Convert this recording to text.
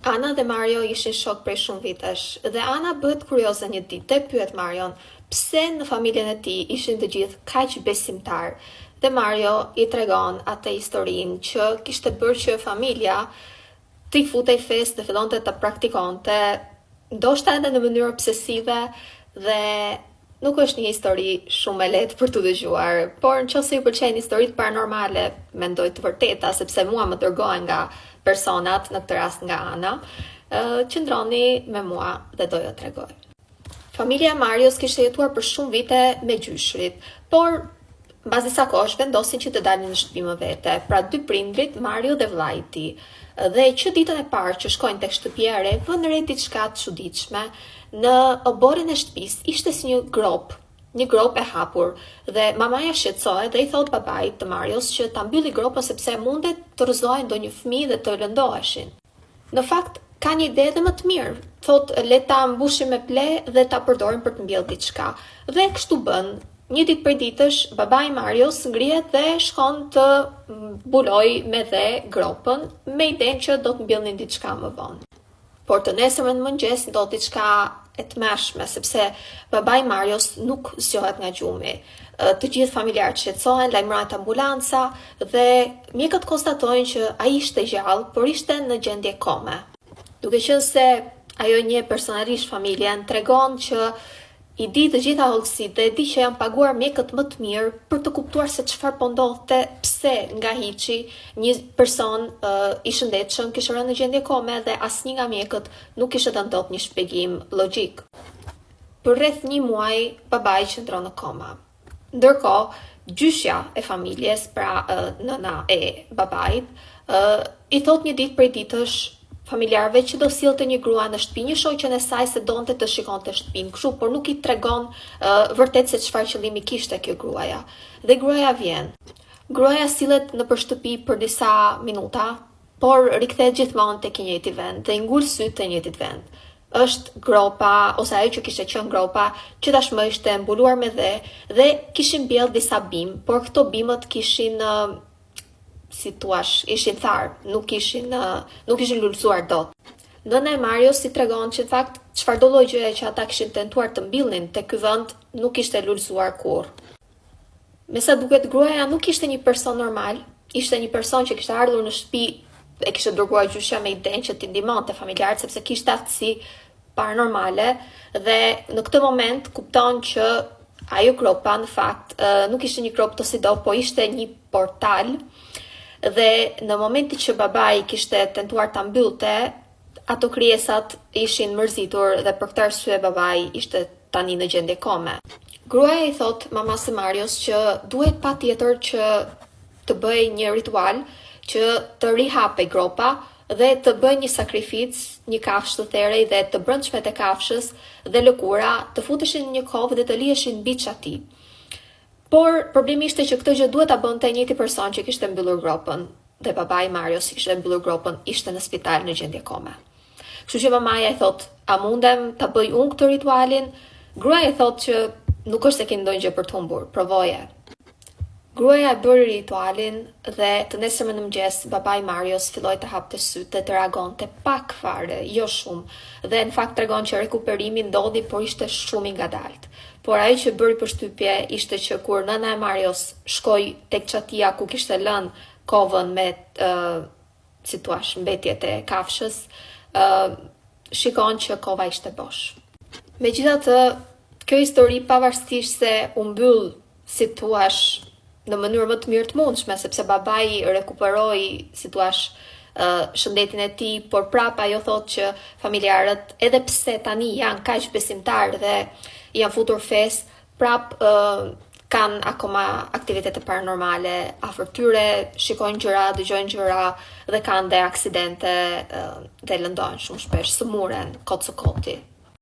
Ana dhe Mario ishin shok prej shumë vitesh, dhe Ana bëhet kurioze një ditë dhe pyet Marion pse në familjen e tij ishin të gjithë kaq besimtar. Dhe Mario i tregon atë historinë që kishte bërë që familja të i futej fesë dhe fillonte ta praktikonte, ndoshta edhe në mënyrë obsesive, dhe nuk është një histori shumë e lehtë për t'u dëgjuar, por nëse ju pëlqejnë historitë paranormale, mendoj të vërteta, sepse mua më dërgohen nga personat, në këtë rast nga Ana, qëndroni me mua dhe do ju tregoj. Familja e Marios kishte jetuar për shumë vite me gjyshrit, por mbas disa kohësh vendosin që të dalin në shtëpi më vete, pra dy prindrit, Mario dhe vllai i tij. Dhe që ditën e parë që shkojnë tek shtëpia e re, vënë re diçka të çuditshme. Në oborrin e shtëpisë ishte si një grop e hapur, dhe mamaja shqetësohej dhe i thot babait të Marios që ta mbylli gropën sepse mundet të rrëzohej ndonjë fëmijë dhe të lëndoheshin. Në fakt, ka një ide edhe më të mirë. Thot, le ta mbushim me ple dhe ta përdorim për të mbjellë diçka. Dhe kështu bën. Një ditë prej ditësh, babai i Marios ngrihet dhe shkon të mbuloj me dhe gropën, me idenë që do të mbjellnin diçka më vonë. Por të nesërmen në mëngjes ndodh diçka e tmerrshme, sepse babai i Marios nuk zgjohet nga gjumi. Të gjithë familjarët shqetësohen, lajmërohet ambulanca dhe mjekët konstatojnë që ai ishte gjallë, por ishte në gjendje kome. Duke qenë se ajo njeh personalisht familjen, tregon që i di të gjitha hollësitë dhe e di që janë paguar mjekët më të mirë për të kuptuar se çfarë po ndodhte, pse nga hiçi një person i shëndetshëm kishte rënë në gjendje kome dhe asnjë nga mjekët nuk kishte dhënë dot një shpjegim logjik. Për rreth 1 muaj babai qëndron në koma. Ndërkohë, gjyshja e familjes, pra nëna e babait, i thot një ditë prej ditësh familjarëve që do sillte një grua në shtëpi, një shoqën e saj se donte të shikonte shtëpinë kështu, por nuk i tregon vërtet se çfarë qëllimi kishte kjo gruaja. Dhe gruaja vjen. Gruaja sillet nëpër shtëpi për disa minuta, por rikthehet gjithmonë tek i njëjti vend dhe i ngul syt te i njëjtit vend. Është gropa, ose ajo që kishte qenë gropa, që tashmë ishte mbuluar me dhe kishin mbjell disa bim, por këto bimët kishin ishin tharë, nuk ishin lulëzuar dot. Nëna e Marios si tregon që në fakt çfarëdo lloj gjëje që ata kishin tentuar të mbillnin te ky vend nuk ishte lulëzuar kurrë. Me sa duket, gruaja nuk ishte një person normal, ishte një person që kishte ardhur në shtëpi e kishte dërguar gjyshja me idenë që t'i ndihmonte familjarët sepse kishte aftësi paranormale, dhe në këtë moment kupton që ajo gropa në fakt nuk ishte një grop të sido, po ishte një portal. Dhe në momentin që babai kishte tentuar ta mbyllte, ato krijesat ishin mërzitur dhe për këtë arsye babai ishte tani në gjendje kome. Gruaja i thot mamas së Marios që duhet patjetër që të bëj një ritual që të rihapej gropa dhe të bëj një sakrificë, një kafshë të therej dhe të brendshmet e kafshës dhe lëkura të futeshin në një kovë dhe të liheshin mbi çati. Por problemi ishte që këtë gjë duhet ta bënte e njëjti person që kishte mbyllur gropën, dhe babai i Marios që kishte mbyllur gropën ishte në spital në gjendje kome. Kështu që mamaja i thot, a mundem ta bëj unë këtë ritualin? Gruaja i thot që nuk është se ke ndonjë gjë për të humbur, provoje. Gruaja e bëri ritualin dhe të nesërmen në mëngjes babai i Marios filloi të hapte sytë dhe të reagonte pak fare, jo shumë, dhe në fakt tregon që rekuperimi ndodhi, por ishte shumë i ngadalt. Por ajo që bëri përshtypje ishte që kur nëna e Marios shkoi tek çatia ku kishte lënë kovën me mbetjet e kafshës, shikon që kova ishte bosh. Megjithatë, kjo histori pavarësisht se u mbyll si thua në mënyrë më të mirë të mundshme, sepse babai rekuperoi si thua shëndetin e tij, por prapa ajo thotë që familjarët, edhe pse tani janë kaq besimtarë dhe janë futur fesë, kanë akoma aktivitete paranormale afër tyre, shikojnë gjëra, dëgjojnë gjëra dhe kanë dhe aksidente dhe lëndohen shumë shpesh, sëmuren kot së koti.